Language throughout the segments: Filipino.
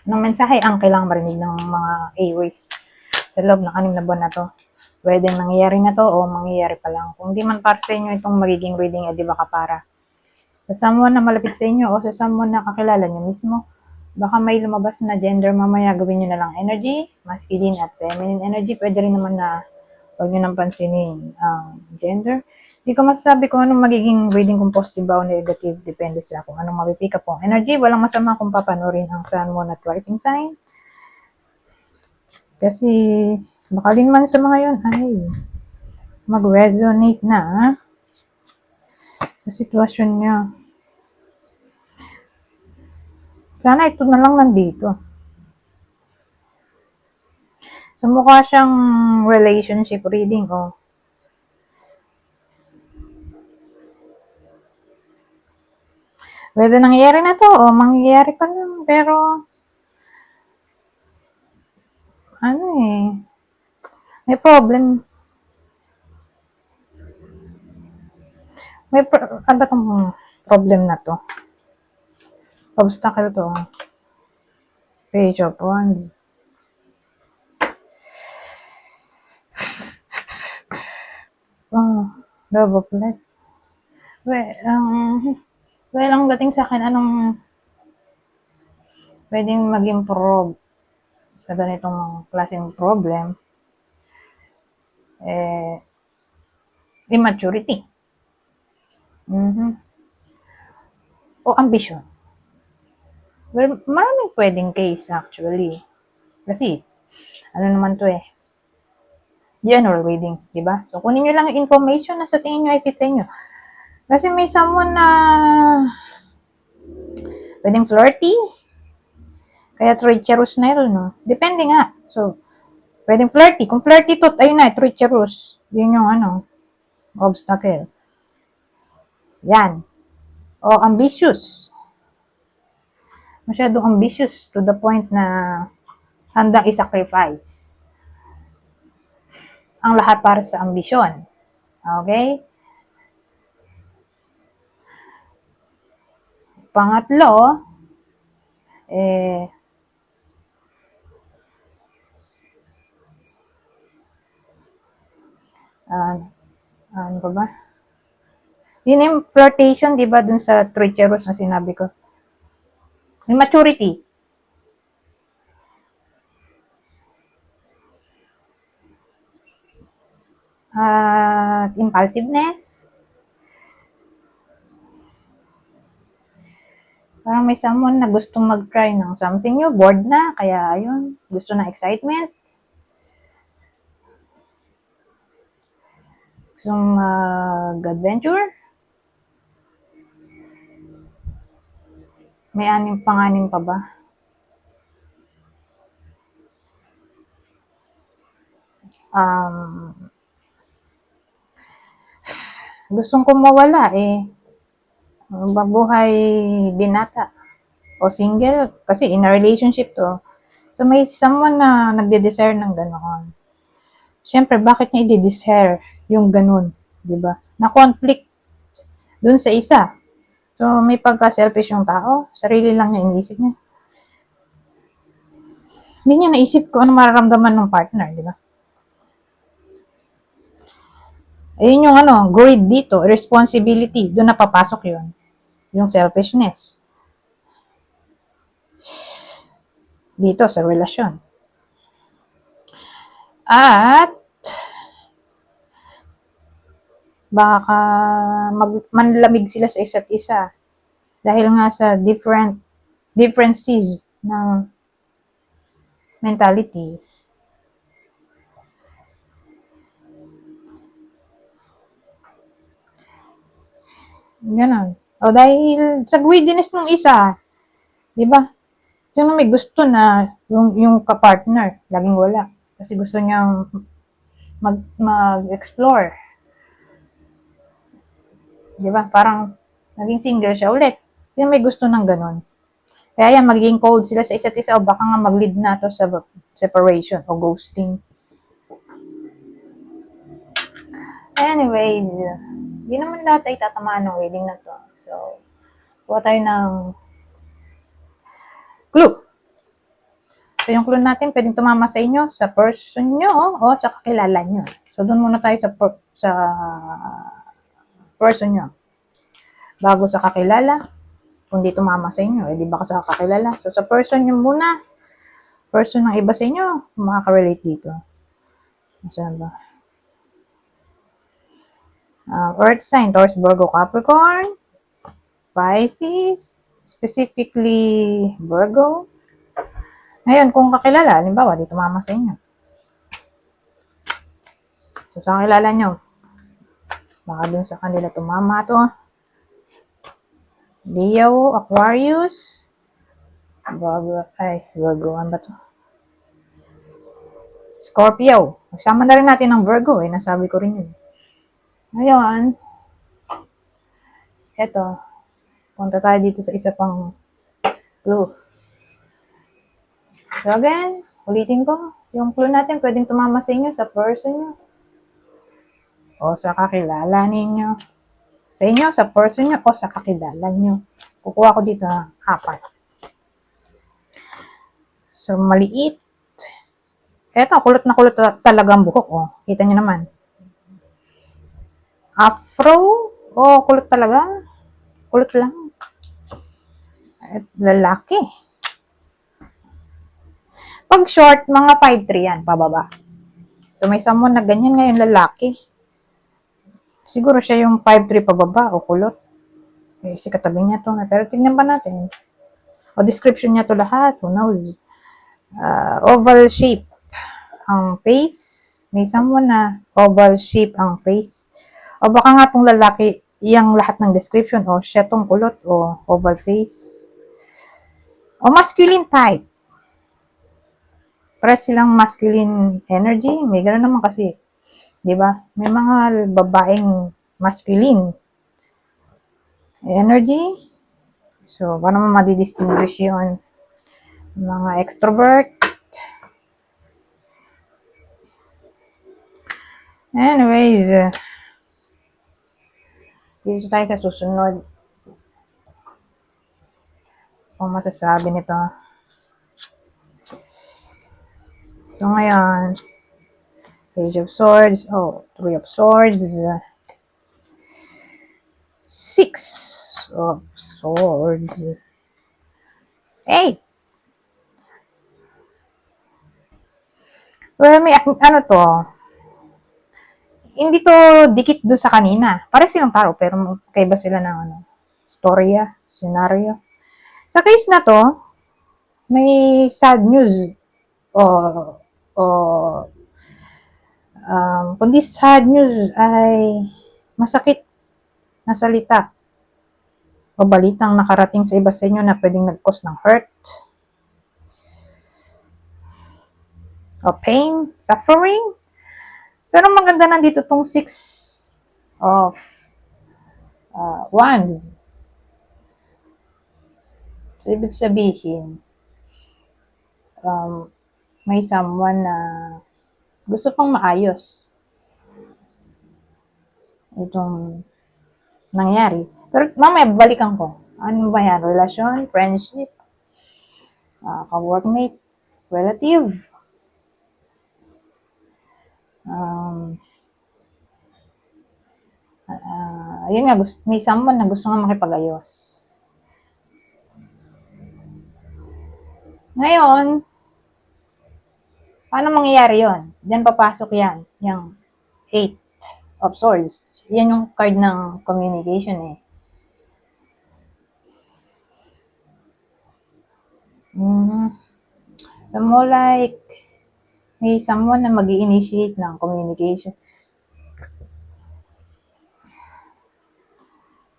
ng mensahe ang kailangang marinig ng mga Aries sa loob ng 6 na buwan na to. Pwedeng nangyayari na to o mangyayari pa lang. Kung di man para sa inyo itong magiging reading, di ba kapara? Sa someone na malapit sa inyo o sa someone na kakilala nyo mismo, baka may lumabas na gender mamaya, gawin nyo na lang energy, masculine at feminine energy. Pwede rin naman na huwag nyo nang pansinin ang gender. Hindi ko masasabi kung anong magiging reading, kung positive ba o negative. Depende sa kung anong mapipick up po energy. Walang masama kung papanorin ang sun, moon at rising sign. Kasi baka din man sa mga yun ay mag-resonate na sa sitwasyon nyo. Sana ito na lang nandito. So, mukha siyang relationship reading, oh. Pwede nangyayari na to, o mangyayari pa lang, pero ano may problem. Ano tong problem na to? Obstacle to. Page of Wands. Oh, Love of Life. Well, ang dating sa akin, anong pwedeng mag-improve sa ganitong klaseng problem? Immaturity. O ambition. Well, maraming pwedeng case actually. Kasi, ano naman to general reading, di ba? So, kunin nyo lang yung information na sa tingin nyo ay fit sa inyo. Kasi may someone na pwedeng flirty, kaya treacherous na yun, no? Depende nga. So, pwedeng flirty. Kung flirty to, ayun na, treacherous. Yun yung obstacle. Yan. O ambitious. Masyadong ambitious to the point na handang i-sacrifice ang lahat para sa ambisyon. Okay? Pangatlo, ano pa ba? Yun yung flirtation, di ba, dun sa treacherous na sinabi ko. Yung maturity. Impulsiveness. Parang may someone na gustong mag-try ng something new, bored na, kaya ayun, gusto na excitement. Gustong mag-adventure. May panganim pa ba? Gustong kumawala mabuhay binata o single kasi in a relationship to. So may someone na nagde-desire ng ganoon. Siyempre, bakit niya i-desire yung ganun, 'di ba? Na conflict dun sa isa. So may pagka-selfish yung tao, sarili lang niya iniisip niya. Hindi niya naisip kung ano mararamdaman ng partner, 'di ba? Ayun yung greed dito, responsibility, doon napapasok yun. Yung selfishness. Dito sa relasyon. At baka manlamig sila sa isa't isa dahil nga sa differences ng mentality. Ganon. O dahil sa greediness ng isa, di ba? Sino may gusto na yung kapartner, laging wala. Kasi gusto niyang mag-explore. Di ba? Parang naging single siya ulit. Sino may gusto ng ganon? Kaya yan, magiging cold sila sa isa't isa o baka nga mag-lead na to sa separation o ghosting. Anyways, hindi naman lahat ay tatamaan ng reading na to. So, kuha tayo ng clue. So, yung clue natin, pwedeng tumama sa inyo, sa person nyo, o sa kakilala nyo. So, doon muna tayo sa person nyo. Bago sa kakilala, kung di tumama sa inyo, di ba ka sa kakilala? So, sa person nyo muna, person ng iba sa inyo, makaka-relate dito. Saan ba? Earth sign, Taurus, Virgo, Capricorn, Pisces, specifically Virgo. Ngayon, kung kakilala, halimbawa, di tumama sa inyo. So, sa kakilala nyo, baka dun sa kanila tumama to. Leo, Aquarius, Virgo, ano ba to? Scorpio. Magsama na rin natin ng Virgo, nasabi ko rin yun. Ngayon, eto, punta tayo dito sa isa pang clue. So again, ulitin ko, yung clue natin pwedeng tumama sa inyo, sa person nyo, o sa kakilala ninyo. Sa inyo, sa person nyo, o sa kakilala nyo. Kukuha ko dito ng 4. So, maliit. Eto, kulot na kulot talaga ang buhok, Kita nyo naman. Afro, kulot talaga. Kulot lang. At lalaki. Pag short, mga 5'3" yan, pababa. So, may someone na ganyan ngayon, lalaki. Siguro siya yung 5'3" pababa o kulot. Si katabi niya to. Pero tingnan pa natin. O description niya to lahat. Who knows? Oval shape ang face. May someone na oval shape ang face. O baka nga tong lalaki, yung lahat ng description. O siya tong kulot o oval face. O masculine type. Para silang masculine energy. May gano'n naman kasi. Diba? May mga babaeng masculine energy. So, paano mo madidistinguish yun? Mga extrovert. Anyways, dito tayo sa susunod. Kung masasabi nito. So, ngayon, Page of Swords. Three of Swords. 6 of Swords. 8. Well, may ano to. Hindi to dikit do sa kanina. Para silang taro, pero kaiba sila ng storya, scenario. Sa case na to, may sad news. Kundi sad news ay masakit na salita o balitang nakarating sa iba sa inyo na pwedeng nag-cause ng hurt o pain, suffering. Pero maganda nandito tong 6 of Wands. So, ibig sabihin, may someone na gusto pang maayos itong nangyari. Pero mamaya, balikan ko. Ano ba yan? Relasyon, friendship, ka-workmate, relative. Ayun nga, may someone na gusto nga makipag-ayos. Ngayon, paano mangyayari yon? Diyan papasok yan, yung 8 of Swords. Yan yung card ng communication So, more like, may someone na mag-i-initiate ng communication.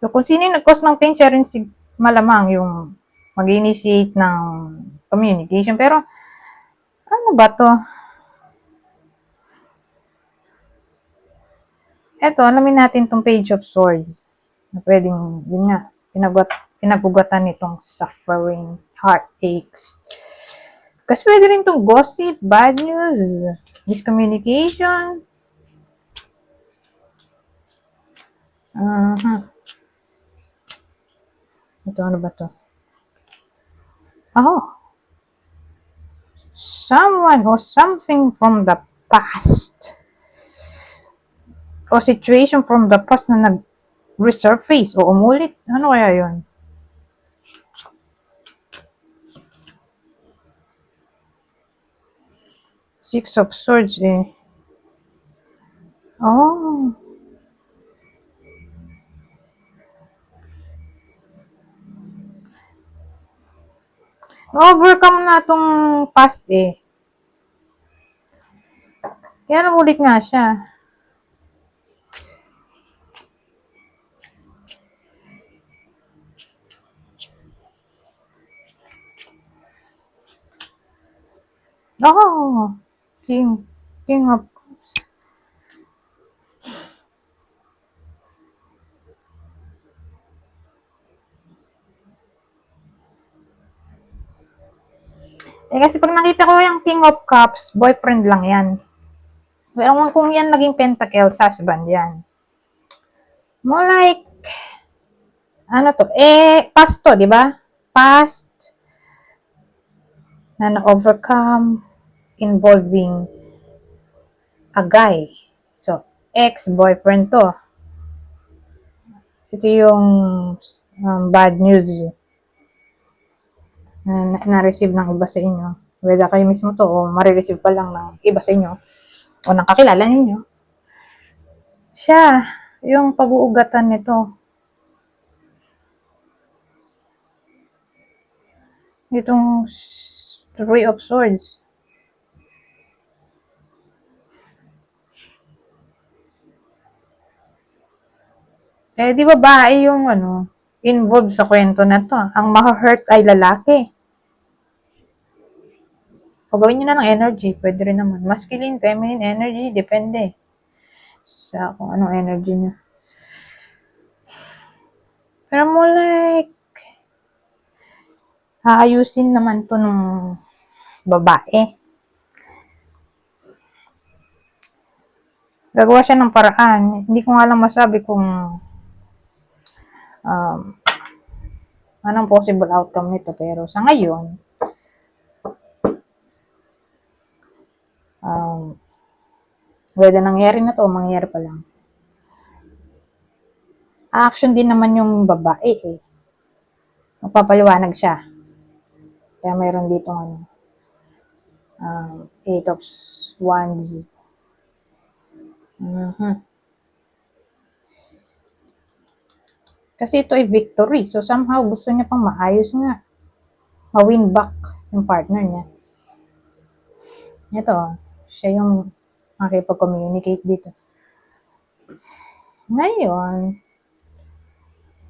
So, kung sino yung nag-cause ng pain, siya rin malamang yung mag-i-initiate ng communication. Pero, ano ba to? Eto, alamin natin tong Page of Swords. Na pwedeng, yun nga, pinagugatan nitong suffering, heartaches. Kasi pwede rin itong gossip, bad news, miscommunication. Ito, ano ba to? someone or something from the past o situation from the past na nag-resurface o umulit. Ano kaya yun? Six of Swords eh. Oh. Overcome na tong past eh. Kaya namulit nga siya. Oh. King of Cups. Eh kasi pag nakita ko yung King of Cups, boyfriend lang yan. Pero kung yan naging Pentacles, husband yan. More like, ano to? Past to, di ba? Past na na-overcome involving a guy. So, ex-boyfriend to. Ito yung bad news na na-receive ng iba sa inyo. Whether kayo mismo to o marireceive pa lang ng iba sa inyo o ng kakilala ninyo. Siya, yung pag-uugatan nito. Itong Three of Swords. Eh, di ba babae yung involved sa kwento na to? Ang ma-hurt ay lalaki. O gawin nyo na ng energy, pwede rin naman. Masculine, feminine energy, depende sa kung anong energy nyo. Pero mo like, aayusin naman to ng babae. Gagawa siya ng paraan. Hindi ko nga lang masabi kung anong possible outcome nito. Pero sa ngayon, whether nangyari na to o mangyari pa lang. Action din naman yung babae eh. Magpapaliwanag siya. Kaya mayroon dito Eight of Wands. Kasi ito ay victory. So somehow gusto niya pang maayos nga. Ma-win back yung partner niya. Ito, siya yung makipag-communicate dito. Ngayon,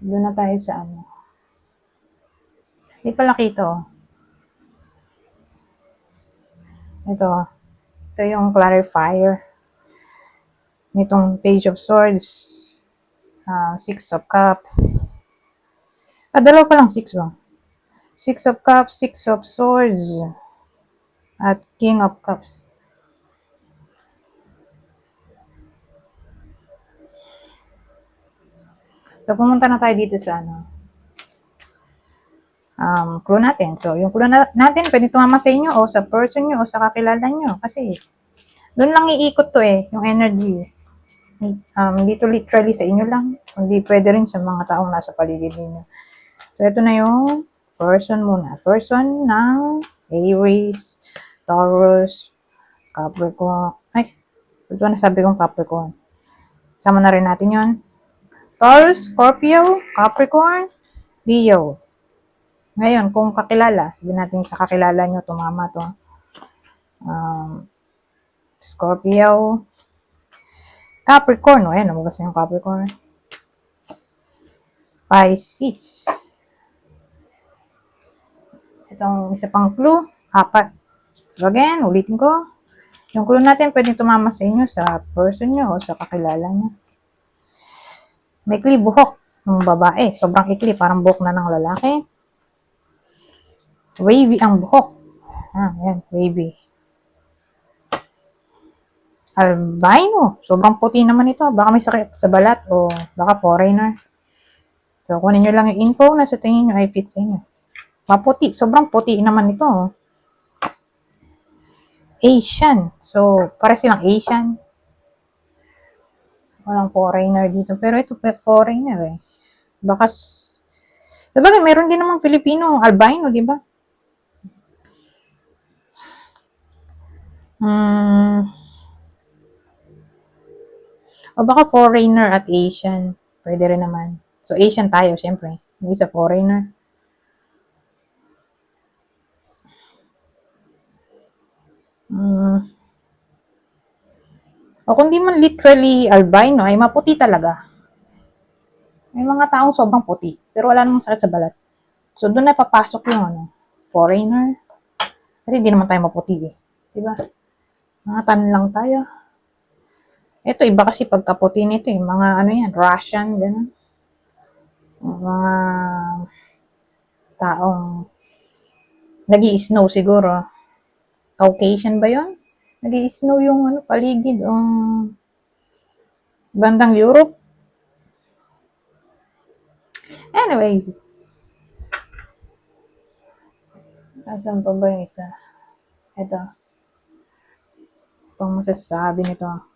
doon na tayo sa Hindi pala kita Ito yung clarifier nitong Page of Swords, Six of Cups. Dalawa pa lang, Six ba? Six of Cups, Six of Swords, at King of Cups. So, pumunta na tayo dito sa clue natin. So, yung clue natin, pwede tumama sa inyo o sa person nyo o sa kakilala nyo. Kasi, doon lang iikot to yung energy. Dito literally sa inyo lang. Hindi pwede rin sa mga taong nasa paligid ninyo. So, ito na yung person muna. Person ng Aries, Taurus, Capricorn. Ito na sabi kong Capricorn. Sama na rin natin yon. Taurus, Scorpio, Capricorn, Leo. Ngayon, kung kakilala, sabihin natin sa kakilala nyo, tumama to. Scorpio, Capricorn. Ayan, namugas na yung Capricorn. Pisces. Itong isa pang clue, 4. So again, ulitin ko. Yung clue natin, pwedeng tumama sa inyo, sa person nyo, o sa kakilala nyo. May ikli buhok ng babae. Sobrang ikli. Parang buhok na ng lalaki. Wavy ang buhok. Yan. Wavy. Albino. Sobrang puti naman ito. Baka may sakit sa balat o baka foreigner. So, kunin nyo lang yung info na sa tingin nyo ay fit sa inyo. Maputi. Sobrang puti naman ito. Asian. So, para silang Asian. Walang foreigner dito. Pero ito, foreigner eh. Baka, sabagay, meron din namang Filipino, albino, di ba? O baka foreigner at Asian. Pwede rin naman. So, Asian tayo, syempre. Yung isa foreigner. O kung di man literally albino, ay maputi talaga. May mga taong sobrang puti, pero wala namang sakit sa balat. So, doon na papasok yung foreigner. Kasi hindi naman tayo maputi eh. Diba? Mga tan lang tayo. Ito, iba kasi pagkaputi nito eh. Mga yan, Russian, gano'n. Mga taong nag-i-snow siguro. Caucasian ba yon? Nag-i-snow yung paligid. Bandang Europe. Anyways. Asan pa ba yung isa? Ito. Pang masasabi nito.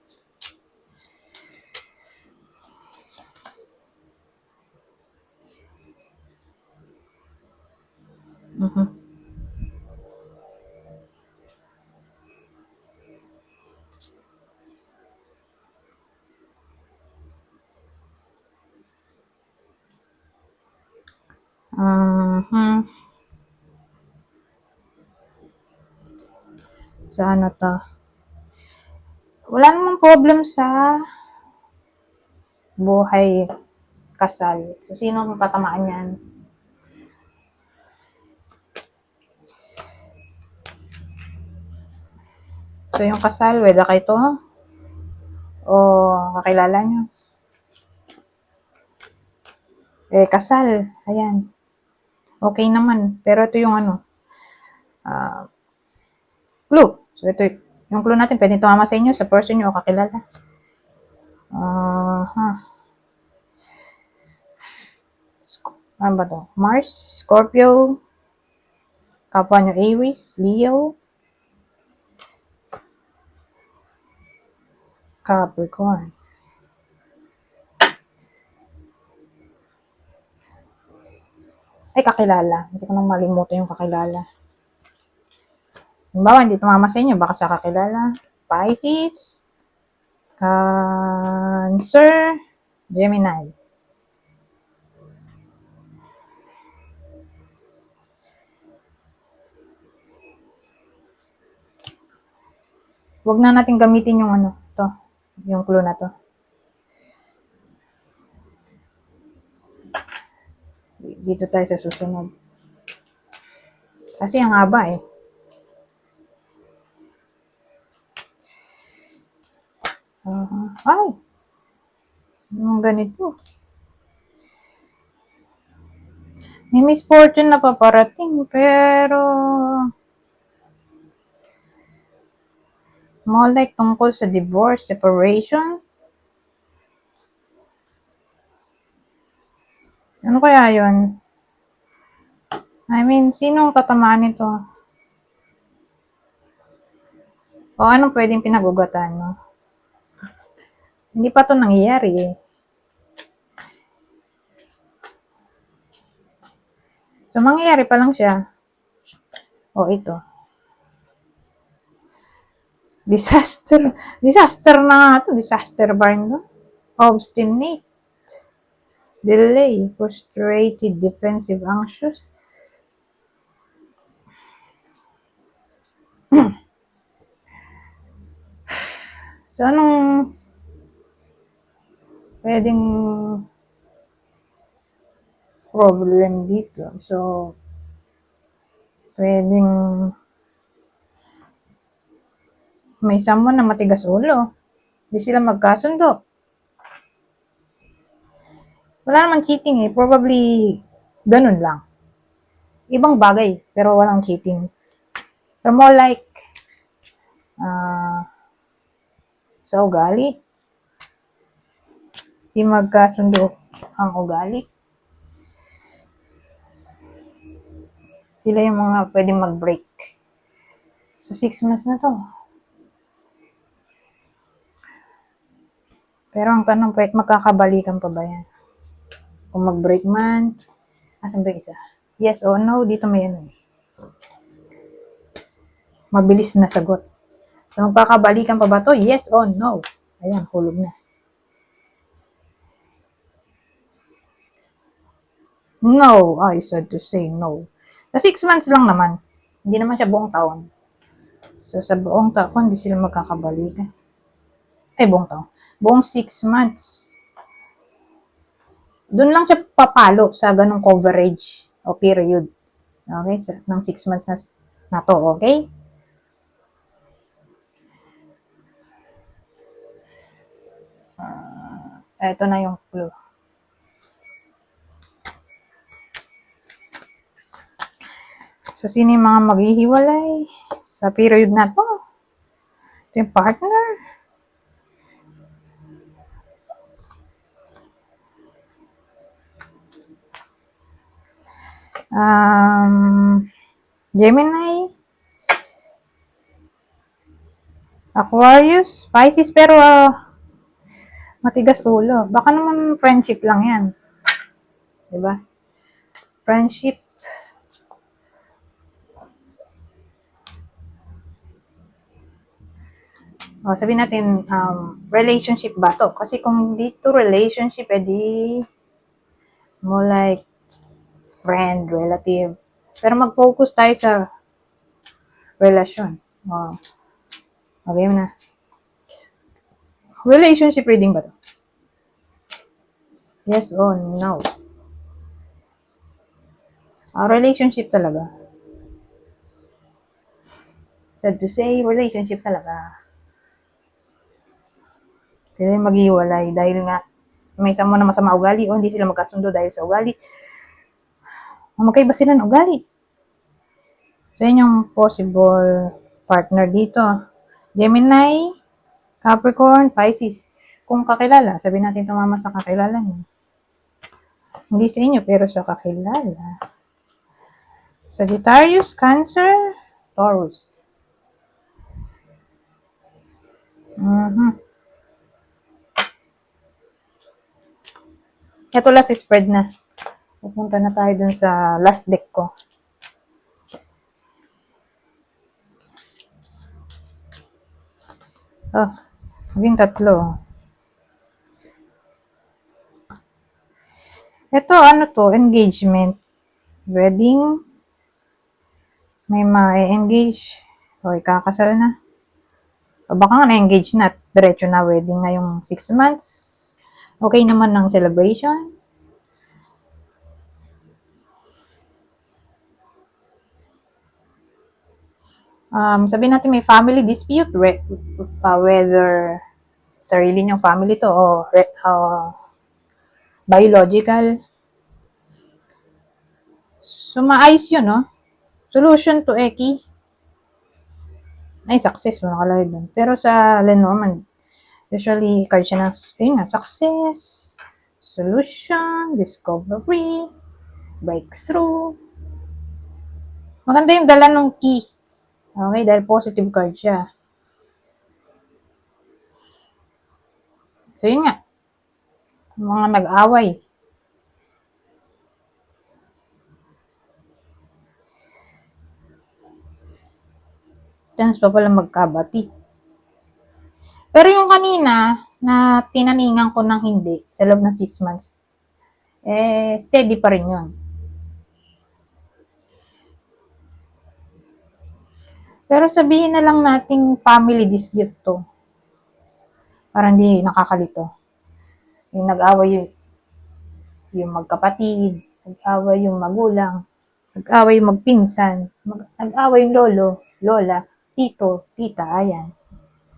So, ano to? Wala namang problem sa buhay kasal. So, sino ang tatamaan yan? So, yung kasal, whether kayo to o kakilala nyo. Kasal. Ayan. Okay naman. Pero ito yung clue. So, ito yung clue natin. Pwede tumama sa inyo, sa person nyo o kakilala. Ano ba to? Mars, Scorpio, kapwa nyo Aries, Leo, Capricorn. Ay, kakilala. Hindi ko nang malimutan yung kakilala. Halimbawa, hindi tumama sa inyo, baka sa kakilala. Pisces, Cancer, Gemini. Huwag na natin gamitin yung yung clue na to. Dito tayo sa susunod. Kasi ang haba eh. Ay! Yung ganito. May misfortune na paparating, pero more like tungkol sa divorce, separation. Ano kaya yun? I mean, sinong tatamaan nito? O anong pwedeng pinag-ugatan, no? Hindi pa to nangyayari eh. So, mangyayari pa lang siya. O ito. Disaster. Disaster na nga ito. Disaster ba rin to? Obstinate. Delay. Frustrated. Defensive. Anxious. So, anong pwedeng problem dito? So, pwedeng may someone na matigas ulo. Hindi sila magkasundo. Wala namang cheating eh. Probably, ganun lang. Ibang bagay, pero walang cheating. Pero more like, sa ugali. Di magkasundo ang ugali. Sila yung mga pwedeng mag-break Sa 6 months na to. Pero ang tanong, magkakabalikan pa ba yan? Kung mag-break man, asan ba isa? Yes or no, dito may ano eh. Mabilis na sagot. So, magkakabalikan pa ba to? Yes or no? Ayan, hulog na. No, I said to say no. Sa 6 months lang naman. Hindi naman siya buong taon. So, sa buong taon, hindi sila magkakabalikan. Ay, buong taon. Buong 6 months. Doon lang siya papalo sa ganong coverage o period. Okay? Ng 6 months na to, okay? Ito na yung clue. So, sino yung mga maghihiwalay sa period na to? Ito yung partner. Gemini, Aquarius, Pisces, pero matigas ulo. Baka naman friendship lang yan. Diba? Friendship. O, sabihin natin, relationship ba to? Kasi kung dito relationship, edi more like friend, relative. Pero mag-focus tayo sa relasyon. O, okay mo na. Relationship reading ba to? Yes or no? Relationship talaga. Sad to say, relationship talaga. Sila maghiwalay dahil nga may isa mo na masama ugali o hindi sila magkasundo dahil sa ugali. Magkaiba sila ng ugali. So, yun yung possible partner dito. Gemini, Capricorn, Pisces. Kung kakilala, sabihin natin tumama sa kakilala niyo. Hindi sa inyo, pero sa kakilala. Sagittarius, Cancer, Taurus. Ito last spread na. Pupunta na tayo dun sa last deck ko. Maging 3. Ito, ano to? Engagement. Wedding. May ma-engage. O, ikakasal na. O, baka nga na-engage na. Diretso na wedding na yung 6 months. Okay naman ng celebration. Sabihin natin may family dispute, whether sarili niyong family to o biological. So, maayos yun, no? Solution to Eki. Ay, success. Nakalagay dun. Pero sa Lenormand, usually, card siya ng, ayun nga, success, solution, discovery, breakthrough. Maganda yung dala ng key. Okay, dahil positive card siya. So, yun nga. Mga nag-away. Chance pa pala magkabati. Pero yung kanina, na tinaningan ko ng hindi, sa loob ng 6 months, steady pa rin yun. Pero sabihin na lang nating family dispute to. Para hindi nakakalito. Yung nag-away yung magkapatid, nag-away yung magulang, nag-away yung magpinsan, nag-away yung lolo, lola, tito, tita, ayan.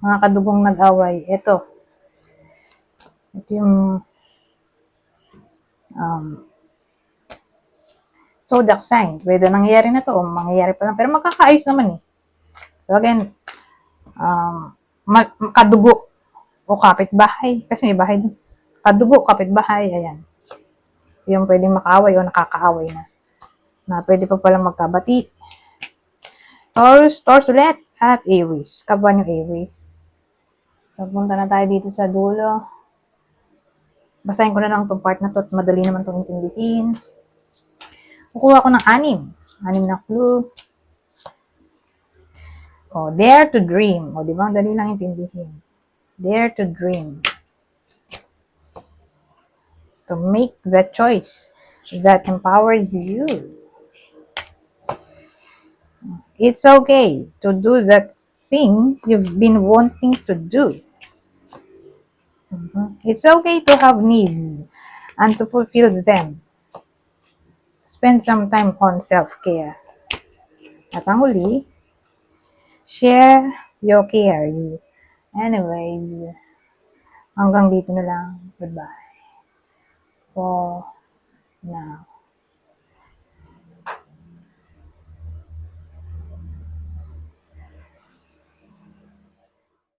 Mga kadugong nag-away. Ito yung zodiac sign. Whether nangyayari na to o mangyayari pa lang. Pero magkakaayos naman eh. So again, kadugo o kapitbahay. Kasi may bahay dun. Kadugo, kapitbahay, ayan. Yung pwedeng makaaway o nakakaaway na. Na pwede pa palang magkabati. Taurus ulit. at Aries. Kabuan yung Aries. Papunta na tayo dito sa dulo. Basahin ko na lang itong part na to at madali naman itong intindihin. Kukuha ko ng 6 na clue. O, dare to dream. O, di ba? Dali lang intindihin. Dare to dream. To make the choice that empowers you. It's okay to do that thing you've been wanting to do. It's okay to have needs and to fulfill them. Spend some time on self-care. At ang huli, share your cares. Anyways, hanggang dito na lang. Goodbye.